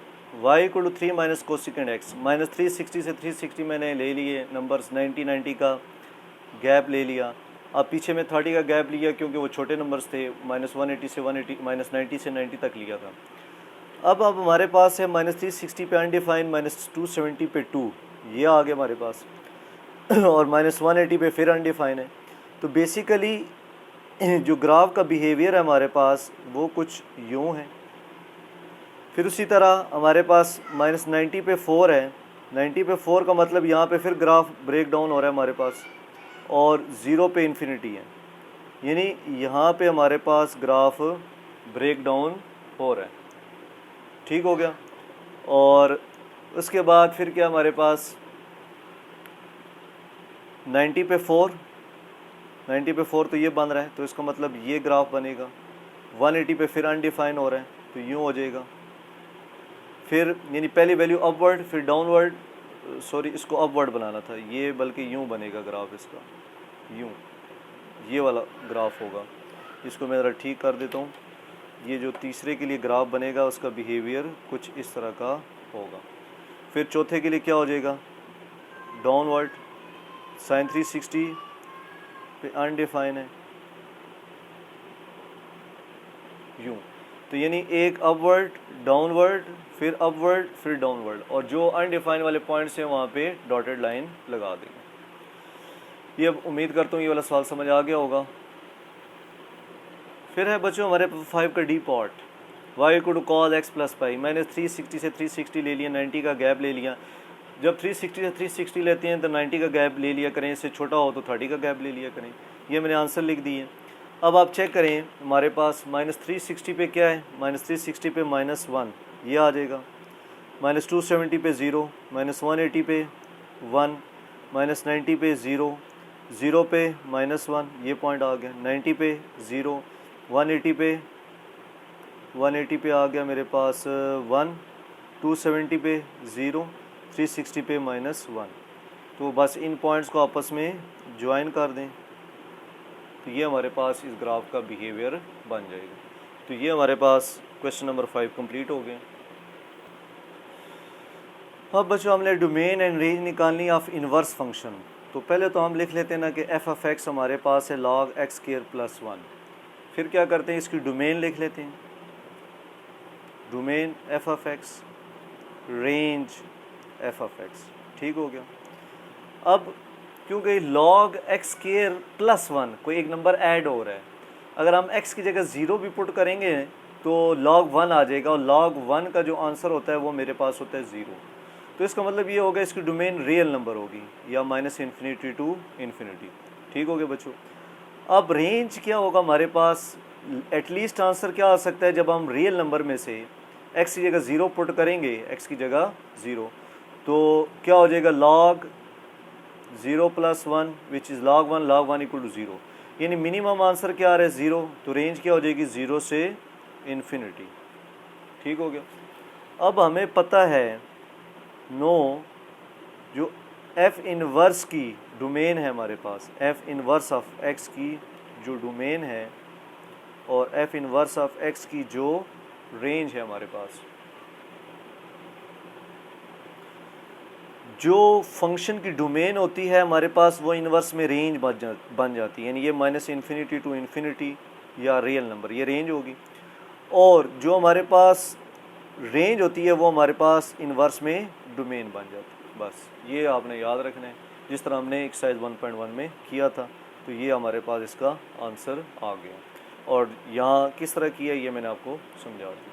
y = 3 - cosecant x। -360 से 360 मैंने ले लिए नंबर्स, 90 90 का गैप ले लिया। अब पीछे में 30 का गैप लिया क्योंकि वो छोटे नंबर्स थे, -180 से 180, -90 से 90 तक लिया था। अब हमारे पास है -360 पे अनडिफाइन, -270 पे 2, ये आ गया हमारे पास और -180 पे फिर अनडिफाइन है। तो बेसिकली जो ग्राफ का बिहेवियर है हमारे पास वो कुछ यूँ है। फिर उसी तरह हमारे पास -90 पे 4 है, 90 पे 4 का मतलब यहाँ पे फिर ग्राफ ब्रेक डाउन हो रहा है हमारे पास, और 0 पे इन्फिनिटी है, यानी यहाँ पे हमारे पास ग्राफ ब्रेक डाउन हो रहा है। ठीक हो गया। और उसके बाद फिर क्या हमारे पास 90 पे 4, 90 पे 4 तो ये बन रहा है, तो इसका मतलब ये ग्राफ बनेगा। 180 पे फिर अनडिफाइन हो रहा है तो यूँ हो जाएगा। फिर यानी पहली वैल्यू अपवर्ड फिर डाउनवर्ड, सॉरी इसको अपवर्ड बनाना था, ये बल्कि यूँ बनेगा ग्राफ इसका, यूँ ये वाला ग्राफ होगा। इसको मैं ज़रा ठीक कर देता हूँ। ये जो तीसरे के लिए ग्राफ बनेगा उसका बिहेवियर कुछ इस तरह का होगा। फिर चौथे के लिए क्या हो जाएगा, डाउनवर्ड, sin 360 पे अनडिफाइन है, यूँ। तो यानी एक अपवर्ड डाउनवर्ड फिर अपवर्ड फिर डाउनवर्ड, और जो अनडिफाइन वाले पॉइंट्स हैं वहाँ पे डॉटेड लाइन लगा देंगे। ये अब उम्मीद करता हूँ ये वाला सवाल समझ आ गया होगा। फिर है बच्चों हमारे 5 का D part, y = cos x + पाई। मैंने 360 से 360 ले लिया, 90 का गैप ले लिया। जब 360 से 360 लेते हैं तो 90 का गैप ले लिया करें, इससे छोटा हो तो 30 का गैप ले लिया करें। ये मैंने आंसर लिख दिए। अब आप चेक करें हमारे पास -360 पे क्या है, -360 पे -1 ये आ जाएगा, -270 पे 0, -180 पे 1, -90 पे 0, 0 पे -1 ये पॉइंट आ गया, 90 पे 0, 180 पे आ गया मेरे पास 1, 270 पे 0, 360 पे -1। तो बस इन पॉइंट्स को आपस में ज्वाइन कर दें तो ये हमारे पास इस ग्राफ का बिहेवियर बन जाएगा। तो ये हमारे पास क्वेश्चन नंबर 5 कंप्लीट हो गए। अब बच्चों हमने डोमेन एंड रेंज निकालनी ऑफ इनवर्स फंक्शन। तो पहले तो हम लिख लेते हैं ना कि f(x) हमारे पास है log x² + 1। फिर क्या करते हैं, इसकी डोमेन लिख लेते हैं, डोमेन f(x), रेंज f(x). ठीक हो गया। अब क्योंकि log x² + 1 कोई एक नंबर ऐड हो रहा है, अगर हम x की जगह 0 भी पुट करेंगे तो log 1 आ जाएगा, और log 1 का जो आंसर होता है वो मेरे पास होता है 0। तो इसका मतलब ये होगा इसकी डोमेन रियल नंबर होगी, या -∞ to ∞। ठीक हो गया बच्चों। अब रेंज क्या होगा हमारे पास, एटलीस्ट आंसर क्या आ सकता है जब हम रियल नंबर में से x की जगह 0 पुट करेंगे, x की जगह 0, तो क्या हो जाएगा log 0 + 1 विच इज़ log 1 = 0, यानी मिनिमम आंसर क्या आ रहा है 0, तो रेंज क्या हो जाएगी 0 से ∞। ठीक हो गया। अब हमें पता है नो जो एफ इनवर्स की डोमेन है हमारे पास, एफ इनवर्स ऑफ एक्स की जो डोमेन है और एफ इनवर्स ऑफ एक्स की जो रेंज है हमारे पास, जो फंक्शन की डोमेन होती है हमारे पास वो इनवर्स में रेंज बन जाती है, यानी ये माइनस इन्फिनिटी टू इन्फिनिटी या रियल नंबर, ये रेंज होगी। और जो हमारे पास रेंज होती है वो हमारे पास इनवर्स में डोमेन बन जाती है। बस ये आपने याद रखना है, जिस तरह हमने एक्सरसाइज 1.1 में किया था। तो ये हमारे पास इसका आंसर आ गया, और यहाँ किस तरह किया ये मैंने आपको समझा दिया।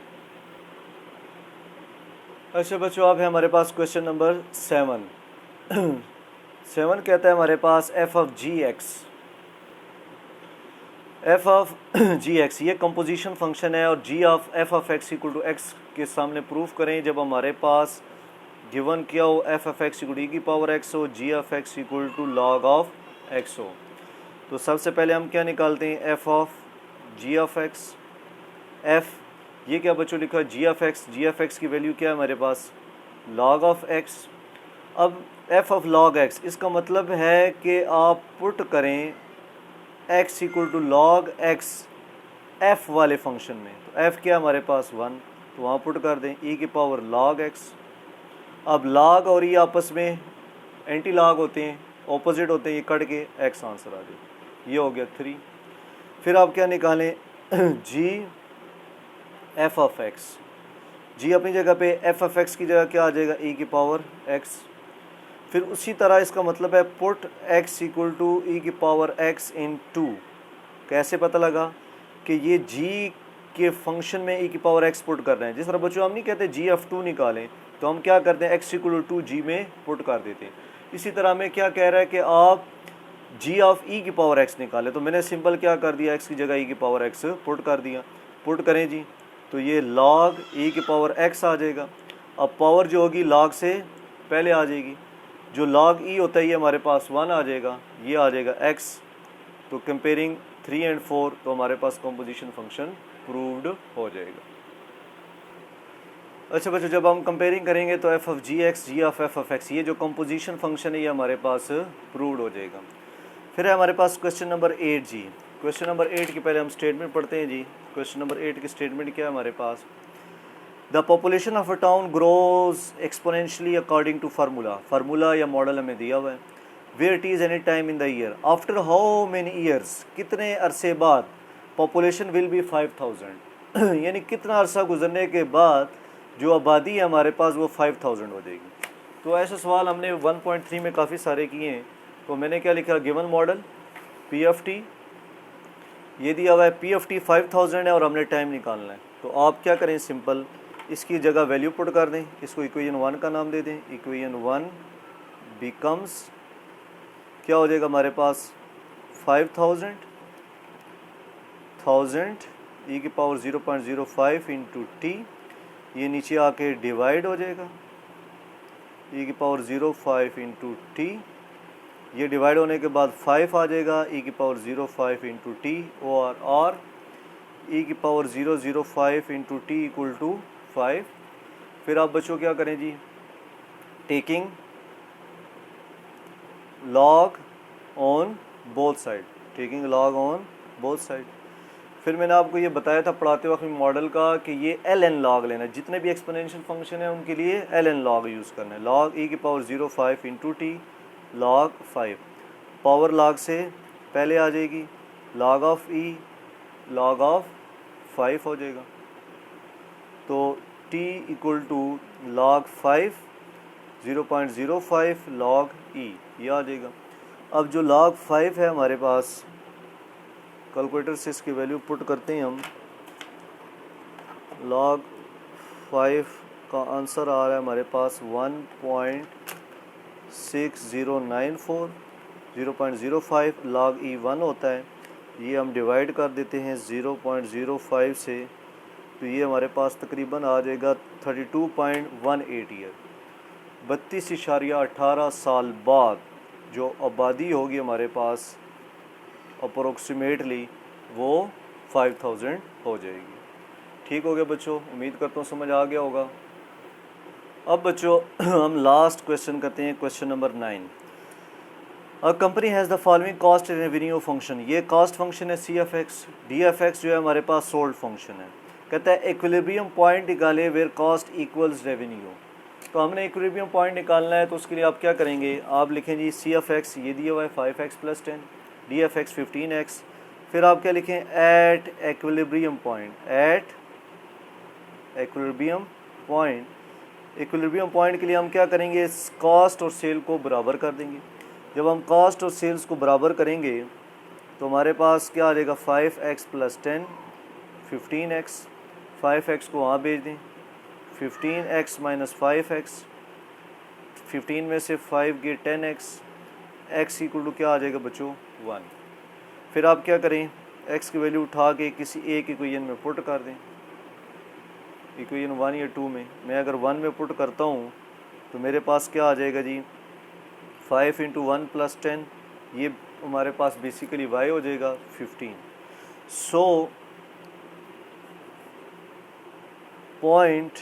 अच्छा बच्चों, अब है हमारे पास क्वेश्चन नंबर 7। 7 कहता है हमारे पास f of g x, f of g x ये कंपोजिशन फंक्शन है, और g of f of x equal to x के सामने प्रूफ करें जब हमारे पास गिवन क्या हो, f of x equal to e की पावर एक्स हो, g of x equal to log of x हो। तो सबसे पहले हम क्या निकालते हैं, f of g of x. F ये क्या बच्चों लिखा है, g of x, g of x की वैल्यू क्या है हमारे पास, लॉग ऑफ एक्स। अब एफ ऑफ लॉग एक्स, इसका मतलब है कि आप पुट करें x equal to log x F वाले फंक्शन में। तो एफ क्या हमारे पास 1, तो वहाँ पुट कर दें e की पावर लॉग x। अब लॉग और e आपस में एंटी लॉग होते हैं, ऑपोजिट होते हैं, ये कट के x आंसर आ जाए, ये हो गया 3। फिर आप क्या निकालें, g F of x, g अपनी जगह पे एफ ऑफ x की जगह क्या आ जाएगा, e की पावर x। फिर उसी तरह इसका मतलब है put x equal to e की पावर x इन 2। कैसे पता लगा कि ये g के फंक्शन में e की पावर x पुट कर रहे हैं। जिस तरह बच्चों हम नहीं कहते g ऑफ 2 निकालें, तो हम क्या करते हैं x इक्वल टू g में पुट कर देते हैं। इसी तरह में क्या कह रहा है कि आप g ऑफ e की पावर x निकालें, तो मैंने सिंपल क्या कर दिया, x की जगह e की पावर x पुट कर दिया। पुट करें जी, तो ये log e की पावर x आ जाएगा। अब पावर जो होगी log से पहले आ जाएगी, जो log e होता है ये हमारे पास 1 आ जाएगा, ये आ जाएगा x। तो कंपेयरिंग 3 और 4, तो हमारे पास कंपोजिशन फंक्शन प्रूव्ड हो जाएगा। अच्छा बच्चों, जब हम कंपेयरिंग करेंगे तो f of g x, g of f of x, ये जो कंपोजिशन फंक्शन है ये हमारे पास प्रूव्ड हो जाएगा। फिर है हमारे पास क्वेश्चन नंबर 8 जी। क्वेश्चन नंबर 8 के पहले हम स्टेटमेंट पढ़ते हैं जी। क्वेश्चन नंबर 8 की स्टेटमेंट क्या है हमारे पास, the population of a town grows exponentially according to formula या मॉडल हमें दिया हुआ है। Where it is any time in the year, after how many years, कितने अरसे बाद पॉपुलेशन विल बी 5000 यानी कितना अरसा गुजरने के बाद जो आबादी है हमारे पास वो 5000 हो जाएगी। तो ऐसे सवाल हमने 1.3 में काफ़ी सारे किए हैं। तो मैंने क्या लिखा, given model P F T ये दिया हुआ है, पी एफ टी 5000 है और हमने टाइम निकालना है। तो आप क्या करें, सिंपल इसकी जगह वैल्यू पुट कर दें, इसको इक्वेशन 1 का नाम दे दें। इक्वेशन 1 बिकम्स क्या हो जाएगा हमारे पास 5000 ई की पावर 0.05 इंटू टी, ये नीचे आके डिवाइड हो जाएगा, ई की पावर 0.5 इंटू टी, ये डिवाइड होने के बाद 5 आ जाएगा, ई की पावर 0.5 इंटू टी, और ई की पावर 0.05 इंटू टी इक्वल टू 5। फिर आप बच्चों क्या करें जी, taking log on both side, taking log on both side. फिर मैंने आपको ये बताया था पढ़ाते वक्त मॉडल का कि ये एल एन लॉग लेना है, जितने भी एक्सपोनेंशियल फंक्शन है उनके लिए एल एन लॉग यूज़ करना है। लॉग ई की power 0.5 into t log 5, power log से पहले आ जाएगी, log of e log of 5 हो जाएगा। तो t equal to log 5 0.05 log e, ये आ जाएगा। अब जो लॉग 5 है हमारे पास, कैलकुलेटर से इसकी वैल्यू पुट करते हैं हम। लॉग 5 का आंसर आ रहा है हमारे पास 1.6094, 0.05 लॉग e 1 होता है, ये हम डिवाइड कर देते हैं 0.05 से, तो ये हमारे पास तकरीबन आ जाएगा 32.18 ईयर, 32.18 साल बाद जो आबादी होगी हमारे पास अप्रोक्सीमेटली वो 5000 हो जाएगी। ठीक हो गया बच्चों, उम्मीद करता हूँ समझ आ गया होगा। अब बच्चों हम लास्ट क्वेश्चन करते हैं, question number 9। A company has the following cost revenue function. ये कॉस्ट फंक्शन है C F x, D F x जो है हमारे पास सोल्ड फंक्शन है। कहता है इक्विलिब्रियम पॉइंट निकाले वेयर कॉस्ट इक्वल्स रेवेन्यू। तो हमने इक्विलिब्रियम पॉइंट निकालना है, तो उसके लिए आप क्या करेंगे, आप लिखें जी सी एफ एक्स ये दिया हुआ है 5x + 10, D F x 15x, फिर आप क्या लिखें at equilibrium point, at equilibrium point. Equilibrium point के लिए हम क्या करेंगे, कॉस्ट और सेल को बराबर कर देंगे। जब हम कॉस्ट और सेल्स को बराबर करेंगे तो हमारे पास क्या आ जाएगा, 5x + 10 15x, 5x को वहाँ भेज दें, 15x - 5x, 15 में से 5 गए 10x, x = क्या आ जाएगा बच्चों 1। फिर आप क्या करें, x की वैल्यू उठा के किसी एक इक्वेशन में पुट कर दें, इक्वेशन 1 या 2 में। मैं अगर 1 में पुट करता हूँ तो मेरे पास क्या आ जाएगा जी, 5 × 1 + 10, ये हमारे पास बेसिकली y हो जाएगा 15। सो पॉइंट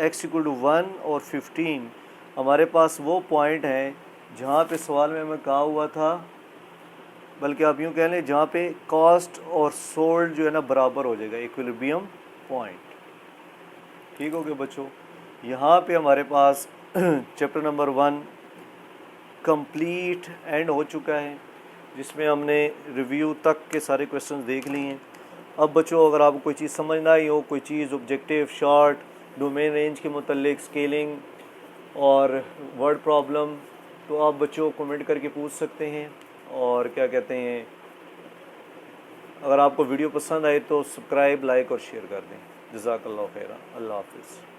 x = 1 और 15 हमारे पास वो पॉइंट है जहाँ पे सवाल में हमें कहा हुआ था, बल्कि आप यूँ कह लें जहाँ पे कॉस्ट और सोल्ड जो है ना बराबर हो जाएगा, इक्विलिब्रियम पॉइंट। ठीक हो गया बच्चों, यहाँ पे हमारे पास चैप्टर नंबर 1 कंप्लीट एंड हो चुका है, जिसमें हमने रिव्यू तक के सारे क्वेश्चंस देख लिए हैं। अब बच्चों अगर आपको कोई चीज़ समझ ना आई हो, कोई चीज़ ऑब्जेक्टिव, शॉर्ट, डोमेन रेंज के मुतल्लिक, स्केलिंग और वर्ड प्रॉब्लम, तो आप बच्चों कमेंट करके पूछ सकते हैं। और क्या कहते हैं, अगर आपको वीडियो पसंद आए तो सब्सक्राइब, लाइक और शेयर कर दें। जज़ाकल्लाह खैरा, अल्लाह हाफ़िज़।